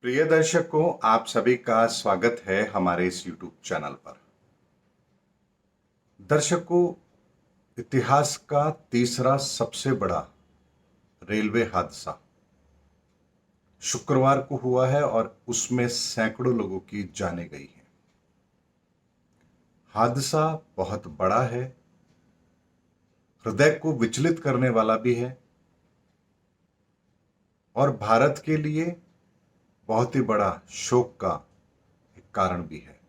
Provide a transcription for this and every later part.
प्रिय दर्शकों, आप सभी का स्वागत है हमारे इस YouTube चैनल पर। दर्शकों, इतिहास का तीसरा सबसे बड़ा रेलवे हादसा शुक्रवार को हुआ है और उसमें सैकड़ों लोगों की जानें गई हैं। हादसा बहुत बड़ा है, हृदय को विचलित करने वाला भी है और भारत के लिए बहुत ही बड़ा शोक का एक कारण भी है।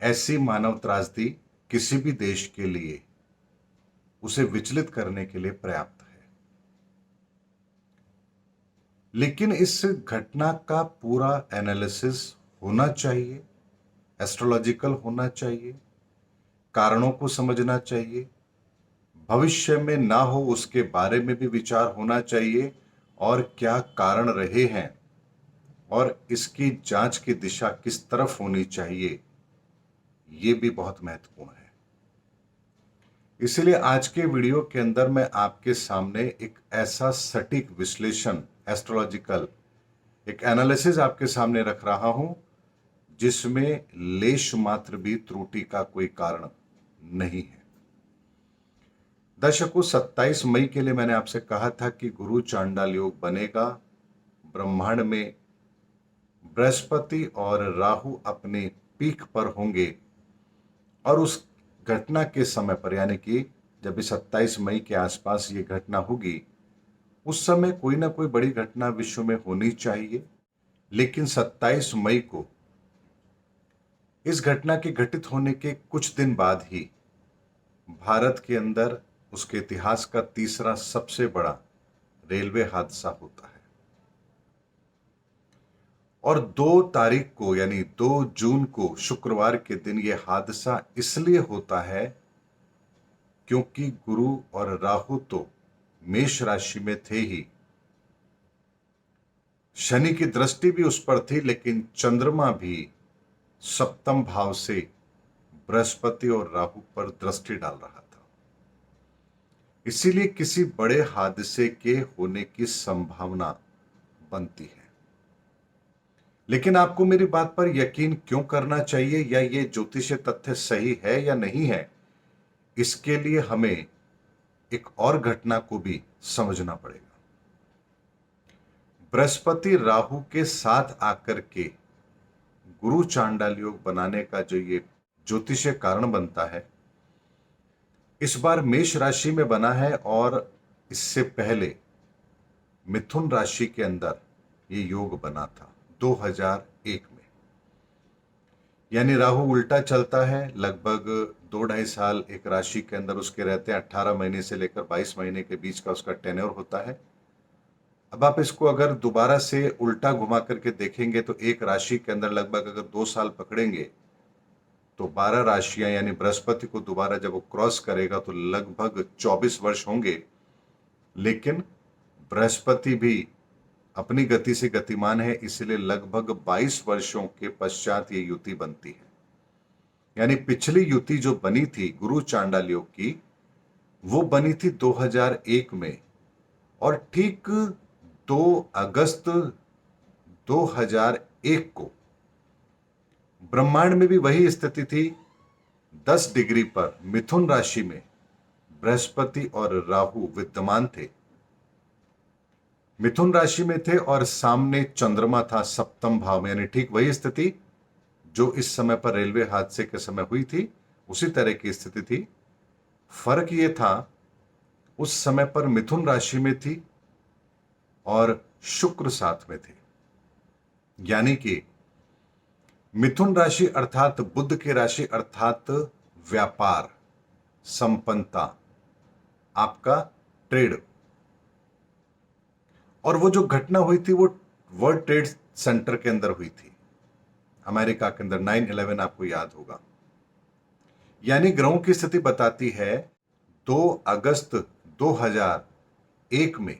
ऐसी मानव त्रासदी किसी भी देश के लिए उसे विचलित करने के लिए पर्याप्त है। लेकिन इस घटना का पूरा एनालिसिस होना चाहिए, एस्ट्रोलॉजिकल होना चाहिए, कारणों को समझना चाहिए, भविष्य में ना हो उसके बारे में भी विचार होना चाहिए और क्या कारण रहे हैं और इसकी जांच की दिशा किस तरफ होनी चाहिए, ये भी बहुत महत्वपूर्ण है। इसलिए आज के वीडियो के अंदर मैं आपके सामने एक ऐसा सटीक विश्लेषण, एस्ट्रोलॉजिकल एक एनालिसिस आपके सामने रख रहा हूं जिसमें लेश मात्र भी त्रुटि का कोई कारण नहीं है। दर्शकों, 27 मई के लिए मैंने आपसे कहा था कि गुरु चांडाल योग बनेगा। ब्रह्मांड में बृहस्पति और राहु अपने पीक पर होंगे और उस घटना के समय पर, यानी कि जब 27 मई के आसपास ये घटना होगी, उस समय कोई ना कोई बड़ी घटना विश्व में होनी चाहिए। लेकिन 27 मई को इस घटना के घटित होने के कुछ दिन बाद ही भारत के अंदर उसके इतिहास का तीसरा सबसे बड़ा रेलवे हादसा होता है। और 2 तारीख को, यानी 2 जून को, शुक्रवार के दिन यह हादसा इसलिए होता है क्योंकि गुरु और राहु तो मेष राशि में थे ही, शनि की दृष्टि भी उस पर थी, लेकिन चंद्रमा भी सप्तम भाव से बृहस्पति और राहु पर दृष्टि डाल रहा था। इसीलिए किसी बड़े हादसे के होने की संभावना बनती है। लेकिन आपको मेरी बात पर यकीन क्यों करना चाहिए, या ये ज्योतिषीय तथ्य सही है या नहीं है, इसके लिए हमें एक और घटना को भी समझना पड़ेगा। बृहस्पति राहु के साथ आकर के गुरु चांडाल योग बनाने का जो ये ज्योतिषीय कारण बनता है, इस बार मेष राशि में बना है और इससे पहले मिथुन राशि के अंदर ये योग बना था 2001 में। यानी राहु उल्टा चलता है, लगभग 2-2.5 साल एक राशि के अंदर उसके रहते हैं। 18 महीने से लेकर 22 महीने के बीच का उसका टेन्योर होता है। अब आप इसको अगर दोबारा से उल्टा घुमा करके देखेंगे तो एक राशि के अंदर लगभग अगर 2 साल पकड़ेंगे तो 12 राशियां, यानी बृहस्पति को दोबारा जब वो क्रॉस करेगा तो लगभग 24 वर्ष होंगे। लेकिन बृहस्पति भी अपनी गति से गतिमान है, इसलिए लगभग 22 वर्षों के पश्चात ये युति बनती है। यानी पिछली युति जो बनी थी गुरु चांडाल योग की, वो बनी थी 2001 में और ठीक 2 अगस्त 2001 को ब्रह्मांड में भी वही स्थिति थी। 10 डिग्री पर मिथुन राशि में बृहस्पति और राहु विद्यमान थे, मिथुन राशि में थे और सामने चंद्रमा था सप्तम भाव में। यानी ठीक वही स्थिति जो इस समय पर रेलवे हादसे के समय हुई थी, उसी तरह की स्थिति थी। फर्क यह था, उस समय पर मिथुन राशि में थी और शुक्र साथ में थे। यानी कि मिथुन राशि अर्थात बुध की राशि, अर्थात व्यापार, संपन्नता, आपका ट्रेड। और वो जो घटना हुई थी वो वर्ल्ड ट्रेड सेंटर के अंदर हुई थी, अमेरिका के अंदर, 9/11 आपको याद होगा। यानी ग्रहों की स्थिति बताती है 2 अगस्त 2001 में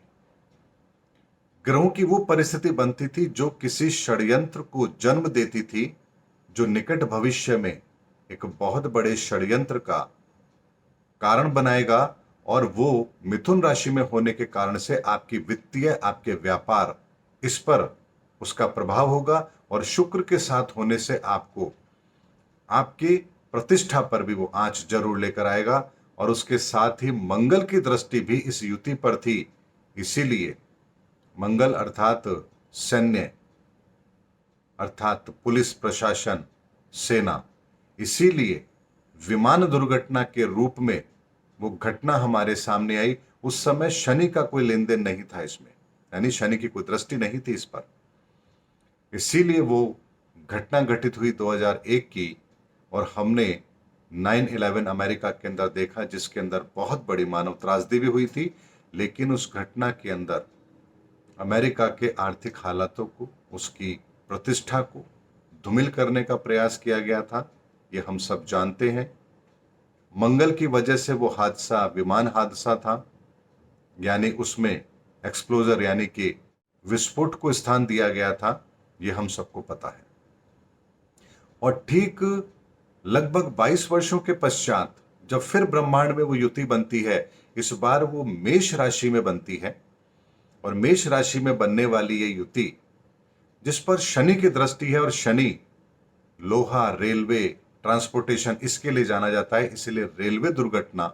ग्रहों की वो परिस्थिति बनती थी जो किसी षड्यंत्र को जन्म देती थी, जो निकट भविष्य में एक बहुत बड़े षड्यंत्र का कारण बनाएगा। और वो मिथुन राशि में होने के कारण से आपकी वित्तीय, आपके व्यापार इस पर उसका प्रभाव होगा और शुक्र के साथ होने से आपको आपकी प्रतिष्ठा पर भी वो आंच जरूर लेकर आएगा। और उसके साथ ही मंगल की दृष्टि भी इस युति पर थी, इसीलिए मंगल अर्थात सैन्य, अर्थात पुलिस प्रशासन, सेना, इसीलिए विमान दुर्घटना के रूप में वो घटना हमारे सामने आई। उस समय शनि का कोई लेन देन नहीं था इसमें, यानी शनि की कोई दृष्टि नहीं थी इस पर, इसीलिए वो घटना घटित हुई 2001 की। और हमने 9/11 अमेरिका के अंदर देखा, जिसके अंदर बहुत बड़ी मानव त्रासदी भी हुई थी, लेकिन उस घटना के अंदर अमेरिका के आर्थिक हालातों को, उसकी प्रतिष्ठा को धूमिल करने का प्रयास किया गया था, ये हम सब जानते हैं। मंगल की वजह से वो हादसा विमान हादसा था, यानी उसमें एक्सप्लोजर यानी कि विस्फोट को स्थान दिया गया था, ये हम सबको पता है। और ठीक लगभग 22 वर्षों के पश्चात जब फिर ब्रह्मांड में वो युति बनती है, इस बार वो मेष राशि में बनती है। और मेष राशि में बनने वाली ये युति जिस पर शनि की दृष्टि है, और शनि लोहा, रेलवे, ट्रांसपोर्टेशन इसके लिए जाना जाता है, इसलिए रेलवे दुर्घटना।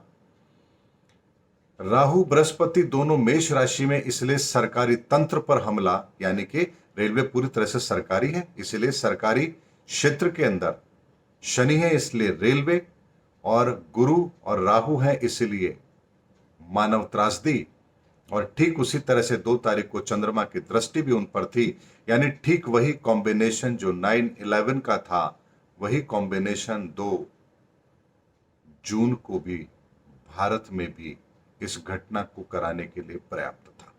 राहु बृहस्पति दोनों मेष राशि में, इसलिए सरकारी तंत्र पर हमला, यानी कि रेलवे पूरी तरह से सरकारी है, इसलिए सरकारी क्षेत्र के अंदर शनि है, इसलिए रेलवे, और गुरु और राहु है, इसलिए मानव त्रासदी। और ठीक उसी तरह से 2 तारीख को चंद्रमा की दृष्टि भी उन पर थी, यानी ठीक वही कॉम्बिनेशन जो 9/11 का था, वही कॉम्बिनेशन 2 जून को भी भारत में भी इस घटना को कराने के लिए पर्याप्त था।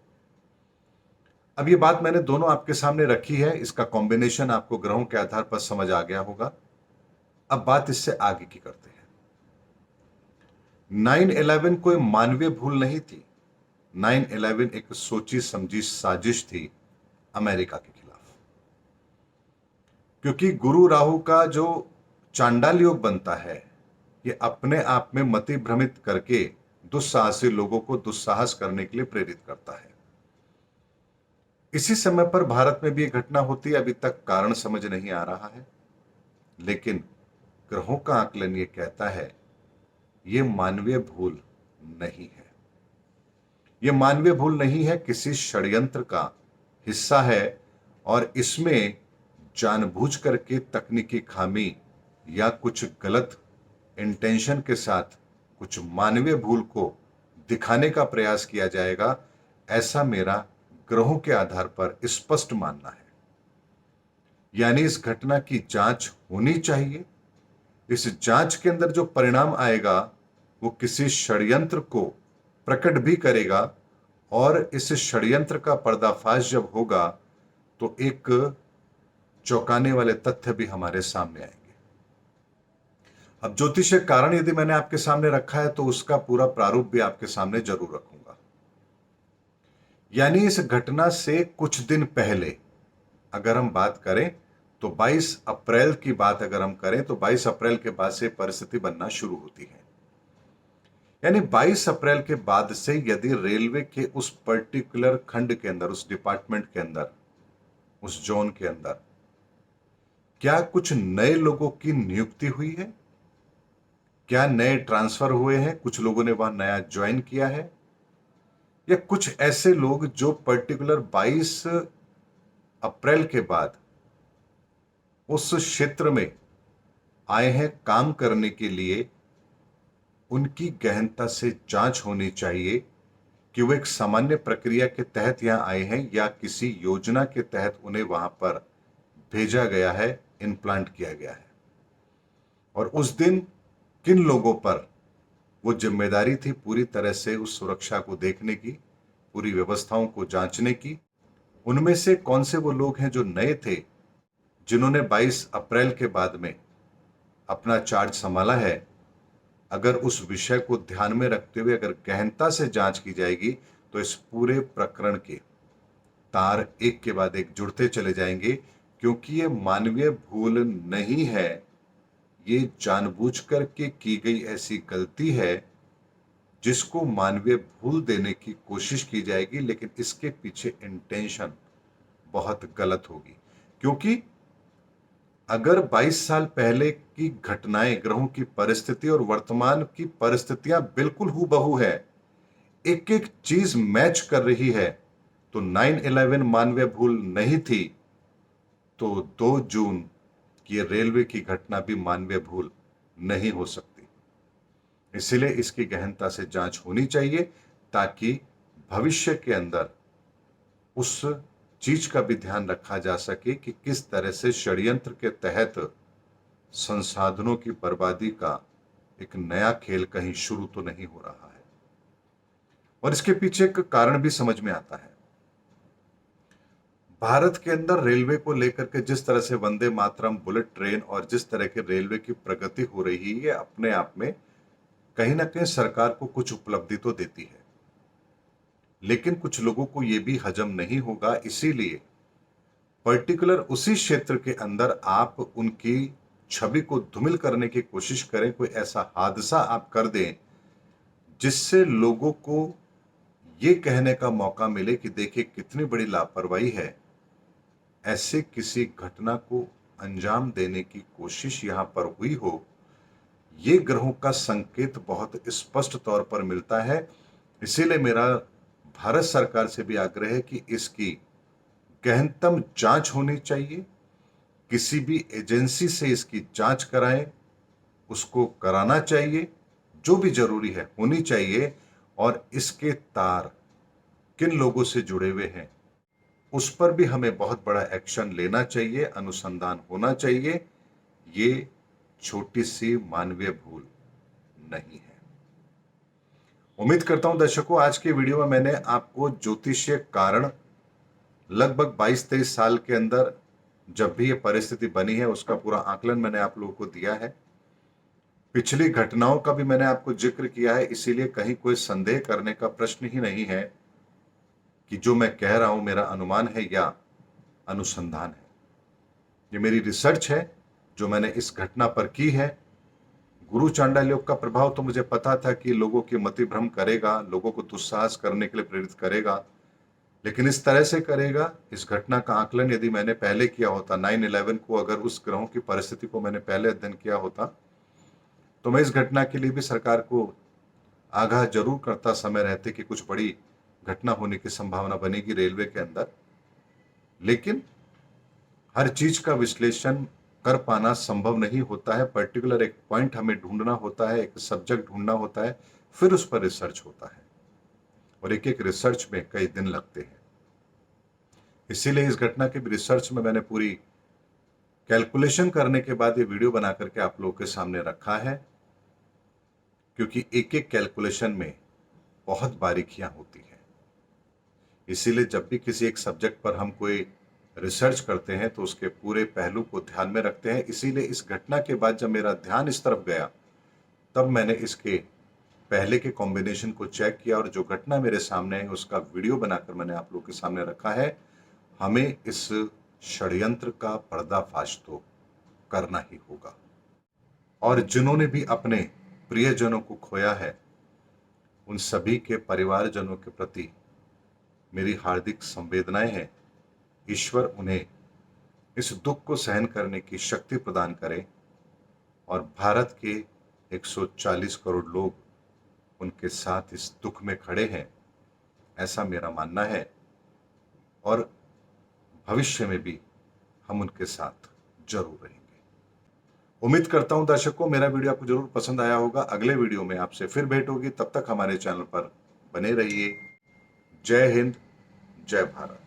अब ये बात मैंने दोनों आपके सामने रखी है, इसका कॉम्बिनेशन आपको ग्रहों के आधार पर समझ आ गया होगा। अब बात इससे आगे की करते हैं। 9/11 कोई मानवीय भूल नहीं थी। 9/11 एक सोची समझी साजिश थी अमेरिका के खिलाफ, क्योंकि गुरु राहु का जो चांडाल योग बनता है, ये अपने आप में मति भ्रमित करके दुस्साहसी लोगों को दुस्साहस करने के लिए प्रेरित करता है। इसी समय पर भारत में भी ये घटना होती है, अभी तक कारण समझ नहीं आ रहा है, लेकिन ग्रहों का आकलन ये कहता है ये मानवीय भूल नहीं है। ये मानवीय भूल नहीं है, किसी षड्यंत्र का हिस्सा है, और इसमें जानबूझ करके तकनीकी खामी या कुछ गलत इंटेंशन के साथ कुछ मानवीय भूल को दिखाने का प्रयास किया जाएगा, ऐसा मेरा ग्रहों के आधार पर स्पष्ट मानना है। यानी इस घटना की जांच होनी चाहिए। इस जांच के अंदर जो परिणाम आएगा वो किसी षड्यंत्र को प्रकट भी करेगा, और इस षड्यंत्र का पर्दाफाश जब होगा तो एक चौंकाने वाले तथ्य भी हमारे सामने आएंगे। अब ज्योतिषीय कारण यदि मैंने आपके सामने रखा है तो उसका पूरा प्रारूप भी आपके सामने जरूर रखूंगा। यानी इस घटना से कुछ दिन पहले अगर हम बात करें तो 22 अप्रैल की बात अगर हम करें तो 22 अप्रैल के बाद से परिस्थिति बनना शुरू होती है। यानी 22 अप्रैल के बाद से यदि रेलवे के उस पर्टिकुलर खंड के अंदर, उस डिपार्टमेंट के अंदर, उस जोन के अंदर क्या कुछ नए लोगों की नियुक्ति हुई है, क्या नए ट्रांसफर हुए हैं, कुछ लोगों ने वहां नया ज्वाइन किया है, या कुछ ऐसे लोग जो पर्टिकुलर 22 अप्रैल के बाद उस क्षेत्र में आए हैं काम करने के लिए, उनकी गहनता से जांच होनी चाहिए कि वो एक सामान्य प्रक्रिया के तहत यहां आए हैं या किसी योजना के तहत उन्हें वहां पर भेजा गया है, इम्प्लांट किया गया है। और उस दिन किन लोगों पर वो जिम्मेदारी थी पूरी तरह से उस सुरक्षा को देखने की, पूरी व्यवस्थाओं को जांचने की, उनमें से कौन से वो लोग हैं जो नए थे, जिन्होंने 22 अप्रैल के बाद में अपना चार्ज संभाला है। अगर उस विषय को ध्यान में रखते हुए अगर गहनता से जांच की जाएगी तो इस पूरे प्रकरण के तार एक के बाद एक जुड़ते चले जाएंगे, क्योंकि ये मानवीय भूल नहीं है, ये जानबूझकर के की गई ऐसी गलती है जिसको मानवीय भूल देने की कोशिश की जाएगी, लेकिन इसके पीछे इंटेंशन बहुत गलत होगी। क्योंकि अगर 22 साल पहले की घटनाएं, ग्रहों की परिस्थिति और वर्तमान की परिस्थितियां बिल्कुल हूबहू है, एक एक चीज मैच कर रही है, तो 9/11 मानवीय भूल नहीं थी, तो 2 जून की रेलवे की घटना भी मानवीय भूल नहीं हो सकती। इसीलिए इसकी गहनता से जांच होनी चाहिए, ताकि भविष्य के अंदर उस चीज का भी ध्यान रखा जा सके कि किस तरह से षड्यंत्र के तहत संसाधनों की बर्बादी का एक नया खेल कहीं शुरू तो नहीं हो रहा है। और इसके पीछे एक कारण भी समझ में आता है। भारत के अंदर रेलवे को लेकर के जिस तरह से वंदे मातरम, बुलेट ट्रेन और जिस तरह के रेलवे की प्रगति हो रही है, अपने आप में कहीं ना कहीं सरकार को कुछ उपलब्धि तो देती है, लेकिन कुछ लोगों को यह भी हजम नहीं होगा। इसीलिए पर्टिकुलर उसी क्षेत्र के अंदर आप उनकी छवि को धूमिल करने की कोशिश करें, कोई ऐसा हादसा आप कर दें जिससे लोगों को ये कहने का मौका मिले कि देखिए कितनी बड़ी लापरवाही है। ऐसे किसी घटना को अंजाम देने की कोशिश यहां पर हुई हो, ये ग्रहों का संकेत बहुत स्पष्ट तौर पर मिलता है। इसीलिए मेरा भारत सरकार से भी आग्रह है कि इसकी गहनतम जांच होनी चाहिए। किसी भी एजेंसी से इसकी जांच कराएं, उसको कराना चाहिए, जो भी जरूरी है होनी चाहिए। और इसके तार किन लोगों से जुड़े हुए हैं, उस पर भी हमें बहुत बड़ा एक्शन लेना चाहिए, अनुसंधान होना चाहिए। ये छोटी सी मानवीय भूल नहीं है। उम्मीद करता हूं दर्शकों, आज के वीडियो में मैंने आपको ज्योतिषीय कारण लगभग 22-23 साल के अंदर जब भी ये परिस्थिति बनी है, उसका पूरा आकलन मैंने आप लोगों को दिया है। पिछली घटनाओं का भी मैंने आपको जिक्र किया है, इसीलिए कहीं कोई संदेह करने का प्रश्न ही नहीं है कि जो मैं कह रहा हूं मेरा अनुमान है या अनुसंधान है। ये मेरी रिसर्च है जो मैंने इस घटना पर की है। गुरु चांडाल योग का प्रभाव तो मुझे पता था कि लोगों की मति भ्रम करेगा, लोगों को दुस्साहस करने के लिए प्रेरित करेगा, लेकिन इस तरह से करेगा। इस घटना का आकलन यदि मैंने पहले किया होता, 9/11 को अगर उस ग्रहों की परिस्थिति को मैंने पहले अध्ययन किया होता, तो मैं इस घटना के लिए भी सरकार को आगाह जरूर करता समय रहते कि कुछ बड़ी घटना होने की संभावना बनेगी रेलवे के अंदर। लेकिन हर चीज का विश्लेषण कर पाना संभव नहीं होता है। पर्टिकुलर एक पॉइंट हमें ढूंढना होता है, एक सब्जेक्ट ढूंढना होता है, फिर उस पर रिसर्च होता है, और एक एक रिसर्च में कई दिन लगते हैं। इसीलिए इस घटना के रिसर्च में मैंने पूरी कैलकुलेशन करने के बाद ये वीडियो बना करके आप लोगों के सामने रखा है, क्योंकि एक एक कैलकुलेशन में बहुत बारीकियां होती हैं। इसीलिए जब भी किसी एक सब्जेक्ट पर हम कोई रिसर्च करते हैं तो उसके पूरे पहलू को ध्यान में रखते हैं। इसीलिए इस घटना के बाद जब मेरा ध्यान इस तरफ गया, तब मैंने इसके पहले के कॉम्बिनेशन को चेक किया, और जो घटना मेरे सामने है उसका वीडियो बनाकर मैंने आप लोगों के सामने रखा है। हमें इस षड्यंत्र का पर्दाफाश तो करना ही होगा। और जिन्होंने भी अपने प्रियजनों को खोया है, उन सभी के परिवारजनों के प्रति मेरी हार्दिक संवेदनाएं हैं। ईश्वर उन्हें इस दुख को सहन करने की शक्ति प्रदान करे, और भारत के 140 करोड़ लोग उनके साथ इस दुख में खड़े हैं, ऐसा मेरा मानना है। और भविष्य में भी हम उनके साथ जरूर रहेंगे। उम्मीद करता हूं दर्शकों, मेरा वीडियो आपको जरूर पसंद आया होगा। अगले वीडियो में आपसे फिर भेंट होगी, तब तक हमारे चैनल पर बने रहिए। जय हिंद, जय भारत।